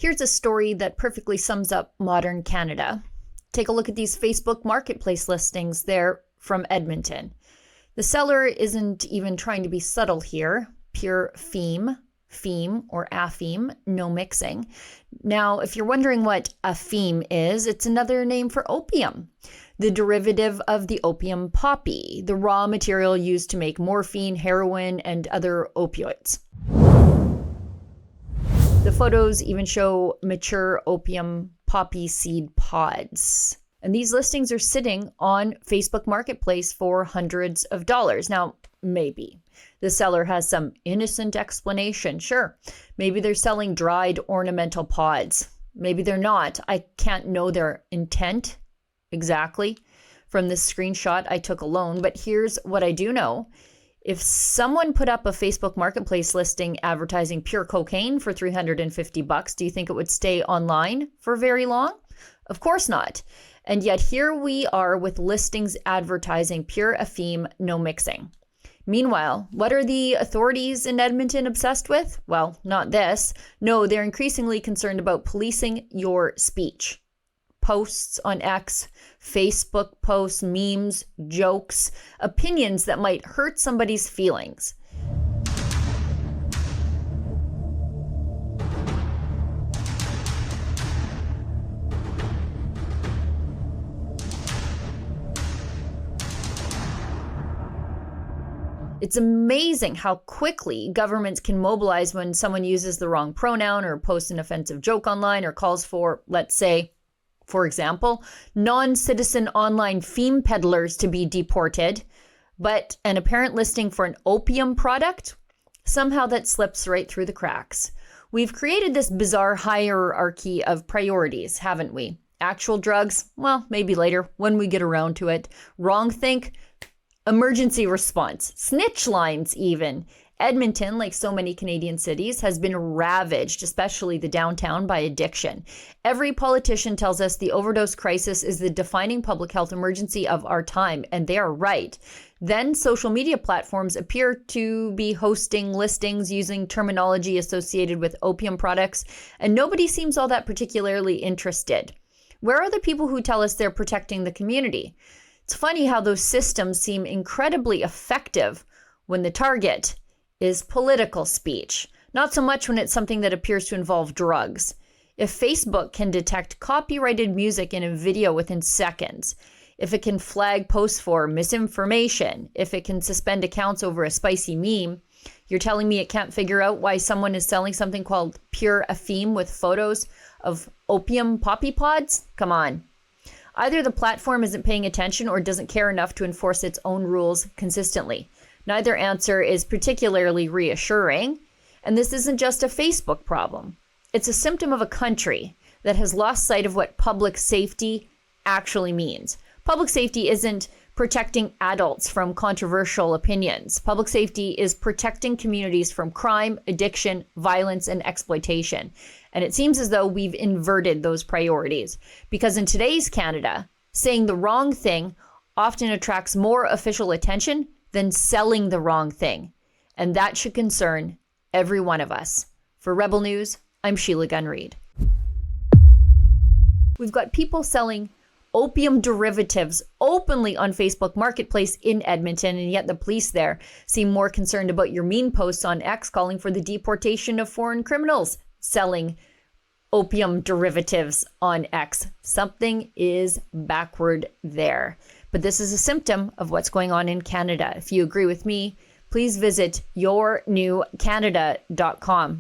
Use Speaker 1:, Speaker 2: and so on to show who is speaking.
Speaker 1: here's a story that perfectly sums up modern Canada. Take a look at these Facebook Marketplace listings. They're from Edmonton. The seller isn't even trying to be subtle here. Pure feme or apheme, no mixing. Now, if you're wondering what apheme is, it's another name for opium, the derivative of the opium poppy, the raw material used to make morphine, heroin, and other opioids. The photos even show mature opium poppy seed pods. And these listings are sitting on Facebook Marketplace for hundreds of dollars. Now, maybe the seller has some innocent explanation. Sure, maybe they're selling dried ornamental pods. Maybe they're not. I can't know their intent exactly from this screenshot I took alone. But here's what I do know. If someone put up a Facebook Marketplace listing advertising pure cocaine for $350, do you think it would stay online for very long? Of course not. And yet here we are with listings advertising pure apheme, no mixing. Meanwhile, what are the authorities in Edmonton obsessed with? Well, not this. No, they're increasingly concerned about policing your speech. Posts on X, Facebook posts, memes, jokes, opinions that might hurt somebody's feelings. It's amazing how quickly governments can mobilize when someone uses the wrong pronoun or posts an offensive joke online or calls for, let's say, for example, non-citizen online feme peddlers to be deported, but an apparent listing for an opium product, somehow that slips right through the cracks. We've created this bizarre hierarchy of priorities, haven't we? Actual drugs, well, maybe later when we get around to it. Wrong think, emergency response, snitch lines even. Edmonton, like so many Canadian cities, has been ravaged, especially the downtown, by addiction. Every politician tells us the overdose crisis is the defining public health emergency of our time, and they are right. Then social media platforms appear to be hosting listings using terminology associated with opium products, and nobody seems all that particularly interested. Where are the people who tell us they're protecting the community? It's funny how those systems seem incredibly effective when the target is political speech, not so much when it's something that appears to involve drugs. If Facebook can detect copyrighted music in a video within seconds, if it can flag posts for misinformation, if it can suspend accounts over a spicy meme, you're telling me it can't figure out why someone is selling something called pure apheme with photos of opium poppy pods? Come on. Either the platform isn't paying attention or doesn't care enough to enforce its own rules consistently. Neither answer is particularly reassuring, and this isn't just a Facebook problem. It's a symptom of a country that has lost sight of what public safety actually means. Public safety isn't protecting adults from controversial opinions. Public safety is protecting communities from crime, addiction, violence, and exploitation. And it seems as though we've inverted those priorities, because in today's Canada, saying the wrong thing often attracts more official attention than selling the wrong thing. And that should concern every one of us. For Rebel News, I'm Sheila Gunn Reid. We've got people selling opium derivatives openly on Facebook Marketplace in Edmonton, and yet the police there seem more concerned about your mean posts on X calling for the deportation of foreign criminals selling opium derivatives on X. Something is backward there. But this is a symptom of what's going on in Canada. If you agree with me, please visit yournewcanada.com.